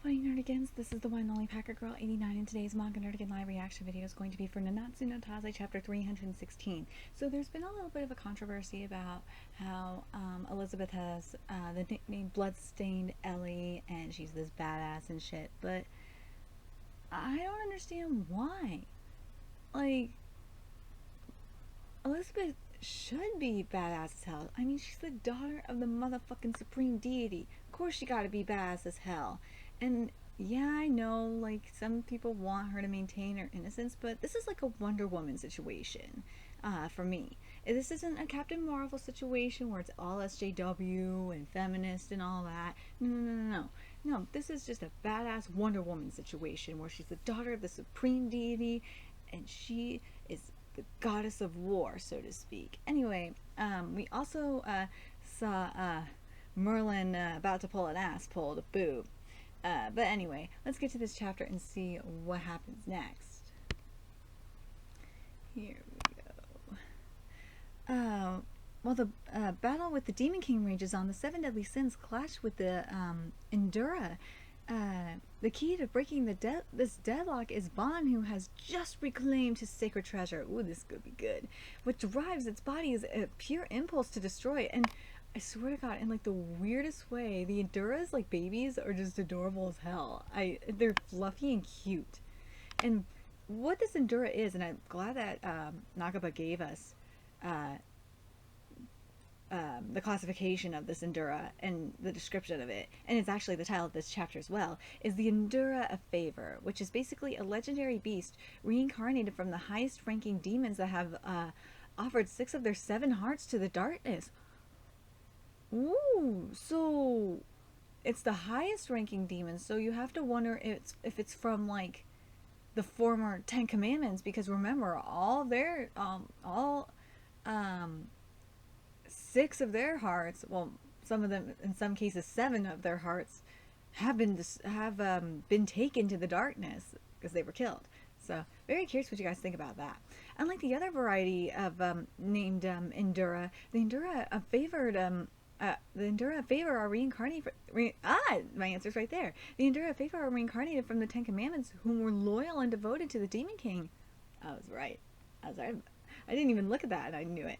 Hi Nerdigans, this is the one and only Packer Girl 89, and today's Manga Nerdigan live reaction video is going to be for Nanatsu no Taizai chapter 316. So there's been a little bit of a controversy about how Elizabeth has the nickname Bloodstained Ellie, and she's this badass and shit, but I don't understand why. Like, Elizabeth should be badass as hell. I mean, she's the daughter of the motherfucking supreme deity. Of course she gotta be badass as hell. And yeah, I know, like, some people want her to maintain her innocence, but this is like a Wonder Woman situation for me. This isn't a Captain Marvel situation where it's all SJW and feminist and all that. No. No, this is just a badass Wonder Woman situation where she's the daughter of the supreme deity and she is the goddess of war, so to speak. Anyway, we also saw Merlin about to pull an ass, pulled a boob. But anyway, let's get to this chapter and see what happens next. Here we go. While the battle with the Demon King rages on, the seven deadly sins clash with the Endura. The key to breaking this deadlock is Bon, who has just reclaimed his sacred treasure. Ooh, this could be good. What drives its body is a pure impulse to destroy. And I swear to God, in like the weirdest way, the Enduras, like babies, are just adorable as hell. They're fluffy and cute. And what this Endura is, and I'm glad that Nakaba gave us the classification of this Endura and the description of it, and it's actually the title of this chapter as well, is the Endura of Favor, which is basically a legendary beast reincarnated from the highest ranking demons that have offered 6 of their 7 hearts to the darkness. Ooh, so it's the highest ranking demon, so you have to wonder if it's from like the former 10 commandments, because remember, all their 6 of their hearts, well, some of them, in some cases 7 of their hearts, have been taken to the darkness because they were killed. So very curious what you guys think about that. Unlike the other variety of named Endura, the Endura of Favor are reincarnated. My answer's right there. The Endura of Favor are reincarnated from the 10 Commandments, whom were loyal and devoted to the Demon King. I was right. I didn't even look at that, and I knew it.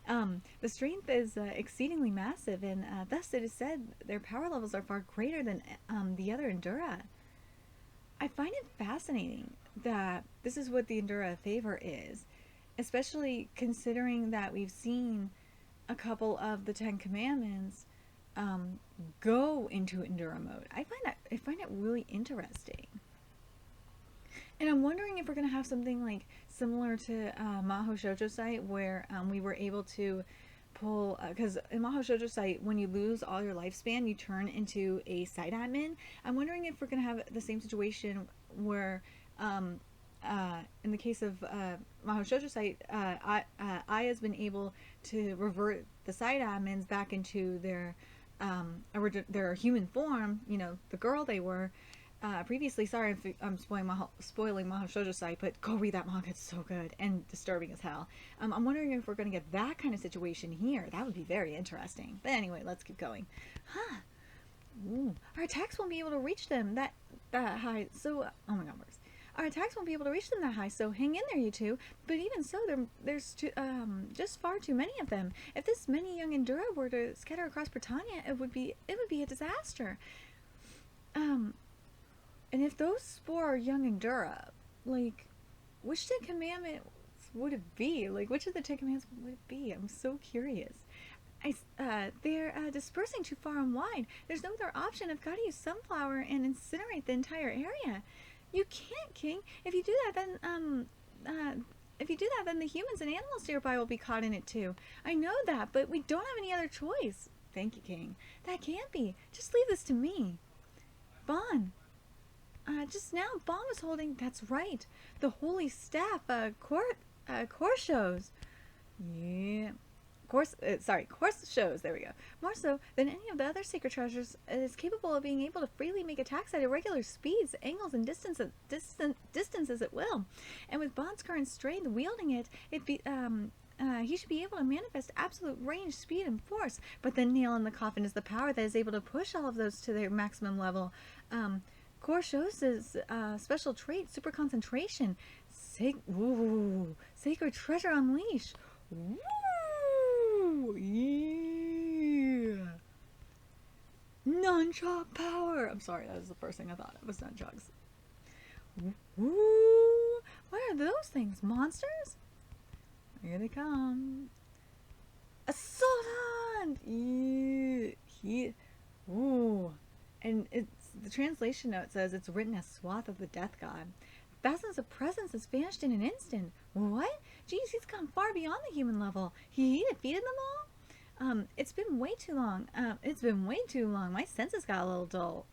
The strength is exceedingly massive, and thus it is said their power levels are far greater than the other Endura. I find it fascinating that this is what the Endura of Favor is, especially considering that we've seen a couple of the 10 Commandments go into Endura mode. I find it really interesting. And I'm wondering if we're going to have something like similar to Mahou Shoujo Site, where we were able to pull, because in Mahou Shoujo Site, when you lose all your lifespan, you turn into a site admin. I'm wondering if we're going to have the same situation where, in the case of Mahou Shoujo Site, I has been able to revert the site admins back into their human form, you know, the girl they were previously. Sorry if I'm spoiling Mahou Shoujo Site, but go read that manga. It's so good and disturbing as hell. I'm wondering if we're going to get that kind of situation here. That would be very interesting. But anyway, let's keep going. Ooh. Our attacks won't be able to reach them that high. So, oh my God, worse. Our attacks won't be able to reach them that high, so hang in there, you two. But even so, there's just far too many of them. If this many young Endura were to scatter across Britannia, it would be a disaster. And if those spore young Endura, like, which 10 commandments would it be? Like, which of the 10 commandments would it be? I'm so curious. They're dispersing too far and wide. There's no other option. I've got to use sunflower and incinerate the entire area. You can't, King. If you do that, then the humans and animals nearby will be caught in it too. I know that, but we don't have any other choice. Thank you, King. That can't be. Just leave this to me. Bon. Just now, Bon was holding. That's right. The holy staff. Course shows. Yeah. Course shows, there we go. More so than any of the other sacred treasures, it is capable of being able to freely make attacks at irregular speeds, angles, and distances at will. And with Bond's current strength wielding it, he should be able to manifest absolute range, speed, and force. But the nail in the coffin is the power that is able to push all of those to their maximum level. Core shows his special trait, super concentration. Sacred treasure unleashed. Woo! Yeah! Nunchuck power! I'm sorry, that was the first thing I thought. It was nunchucks. Woo! What are those things? Monsters? Here they come. Assault hunt! Yeah. Ooh. And it's the translation note says it's written as swath of the death god. Thousands of presence has vanished in an instant. What? Geez, he's gone far beyond the human level. He defeated them all? It's been way too long. My senses got a little dull.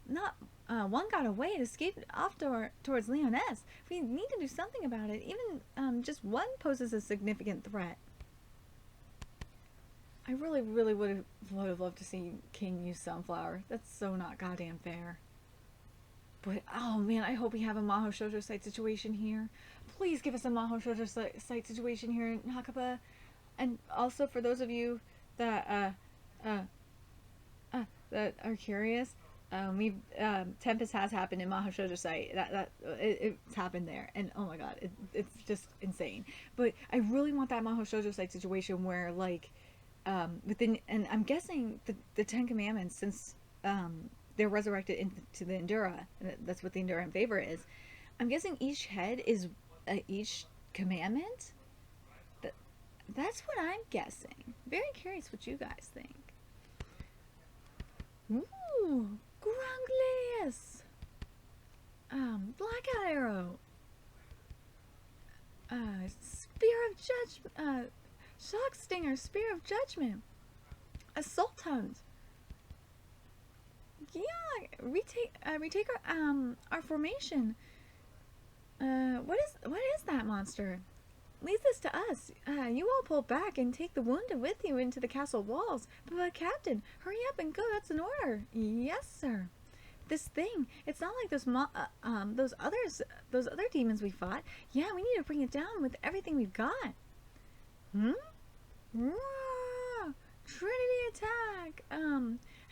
Not one got away. It escaped off towards Leoness. We need to do something about it. Even just one poses a significant threat. I really, really would have loved to see King use Sunflower. That's so not goddamn fair. But, oh man, I hope we have a Maho Shoujo site situation here. Please give us a Maho Shoujo site situation here in Hakaba. And also, for those of you that that are curious, Tempest has happened in Maho Shoujo site. It's happened there, and oh my god, it's just insane. But I really want that Maho Shoujo site situation where, like, within, and I'm guessing the Ten Commandments, since they're resurrected into the Endura, and that's what the Endura in favor is. I'm guessing each head is each commandment. That's what I'm guessing. Very curious what you guys think. Ooh, Grunglius. Blackout Arrow. Spear of Judgment. Shock Stinger, Spear of Judgment. Assault Hunt. Yeah, retake our formation. What is that monster? Leave this to us. You all pull back and take the wounded with you into the castle walls. But Captain, hurry up and go. That's an order. Yes, sir. This thing, it's not like those other demons we fought. Yeah, we need to bring it down with everything we've got. Trinity attack.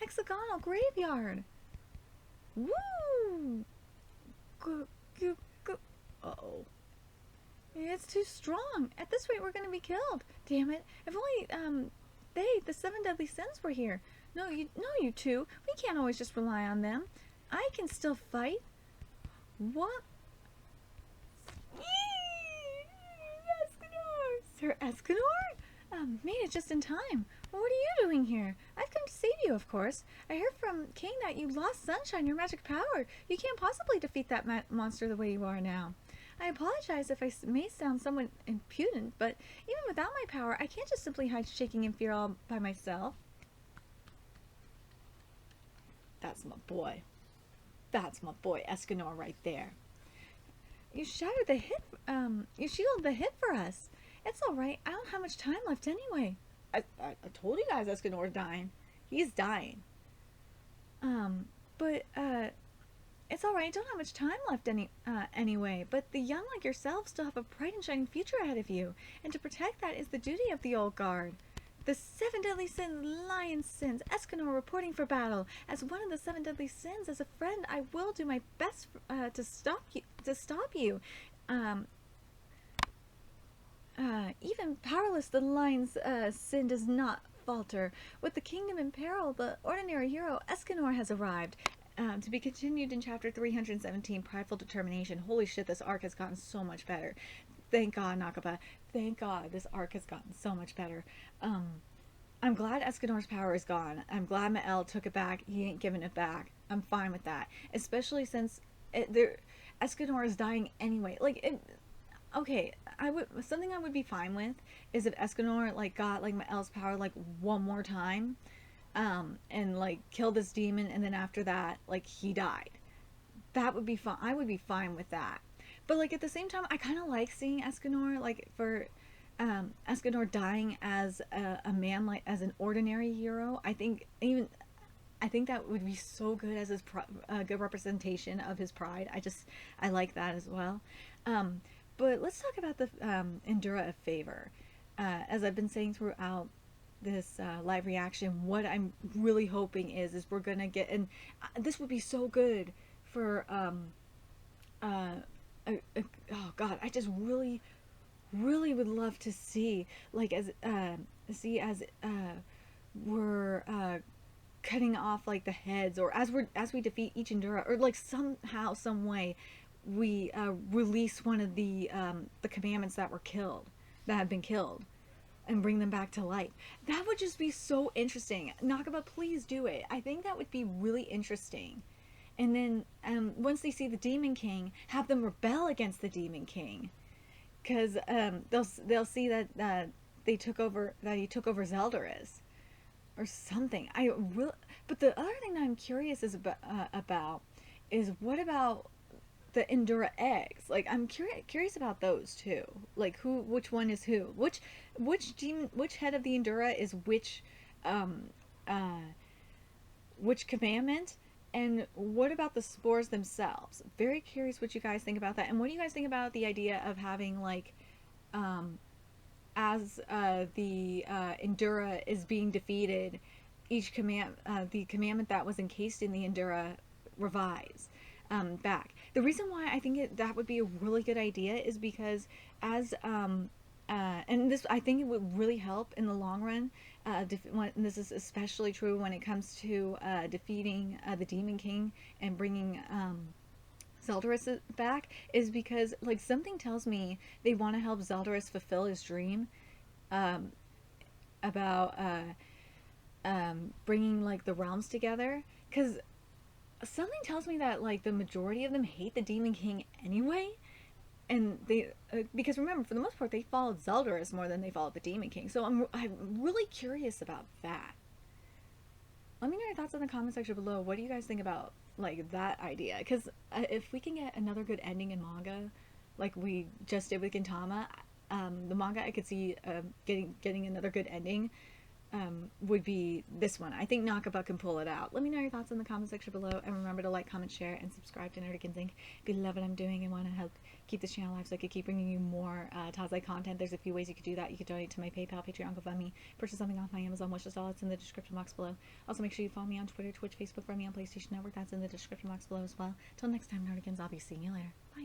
Hexagonal graveyard. Woo! Uh-oh. It's too strong. At this rate, we're going to be killed. Damn it. If only, the seven deadly sins were here. No, you two. We can't always just rely on them. I can still fight. What? Escanor! Sir Escanor? Made it just in time. What are you doing here? I've come to save you, of course. I heard from King that you lost Sunshine, your magic power. You can't possibly defeat that monster the way you are now. I apologize if I may sound somewhat impudent, but even without my power, I can't just simply hide shaking in fear all by myself. That's my boy. That's my boy, Escanor, right there. You shattered the hit, you shielded the hit for us. It's alright, I don't have much time left anyway. I told you guys Escanor's dying. He's dying. It's alright, I don't have much time left anyway, but the young like yourself still have a bright and shining future ahead of you, and to protect that is the duty of the old guard. The seven deadly sins, lion sins, Escanor reporting for battle. As one of the seven deadly sins, as a friend, I will do my best to stop you. Even powerless, the lion's sin does not falter. With the kingdom in peril, the ordinary hero Escanor has arrived. To be continued in chapter 317, Prideful Determination. Holy shit, this arc has gotten so much better. Thank God, Nakaba. Thank God this arc has gotten so much better. I'm glad Escanor's power is gone. I'm glad Mael took it back. He ain't giving it back. I'm fine with that. Especially since Escanor is dying anyway. Okay, something I would be fine with is if Escanor got Mael's power one more time, and killed this demon, and then after that he died. That would be fine. I would be fine with that. But at the same time, I kind of like seeing Escanor for Escanor dying as a man, as an ordinary hero. I think that would be so good as his good representation of his pride. I like that as well. But let's talk about the Endura of Favor. As I've been saying throughout this live reaction, what I'm really hoping is we're gonna get, and this would be so good for uh, oh god, I just really would love to see, like, as we're cutting off like the heads, or as we defeat each Endura, or like somehow some way we release one of the commandments that have been killed, and bring them back to life. That would just be so interesting. Nakaba, please do it. I think that would be really interesting. And then once they see the Demon King, have them rebel against the Demon King, because they'll see that he took over Zeldaris or something. But the other thing that I'm curious about is, what about the Endura eggs? Like, I'm curious about those too. Like, which one is who? Which head of the Endura is um, uh, which commandment? And what about the spores themselves? Very curious what you guys think about that. And what do you guys think about the idea of having, like, as the Endura is being defeated, the commandment that was encased in the Endura revives back. The reason why I think that would be a really good idea is because, as and this, I think it would really help in the long run. This is especially true when it comes to defeating the Demon King and bringing Zeldaris back, is because, like, something tells me they want to help Zeldaris fulfill his dream um, about bringing, like, the realms together. Because something tells me that, like, the majority of them hate the Demon King anyway. And they, because remember, for the most part, they followed Zeldaris more than they followed the Demon King. So I'm really curious about that. Let me know your thoughts in the comment section below. What do you guys think about, like, that idea? Because if we can get another good ending in manga, like we just did with Gintama, the manga I could see getting another good ending would be this one. I think Nakaba can pull it out. Let me know your thoughts in the comment section below, and remember to like, comment, share, and subscribe to Nerdican's Inc. If you love what I'm doing and want to help keep this channel alive so I can keep bringing you more Taizai content, there's a few ways you could do that. You could donate to my PayPal, Patreon, GoFundMe, purchase something off my Amazon wishlist. All it's in the description box below. Also, make sure you follow me on Twitter, Twitch, Facebook, follow me on PlayStation Network. That's in the description box below as well. Till next time, Nerdigans, I'll be seeing you later. Bye.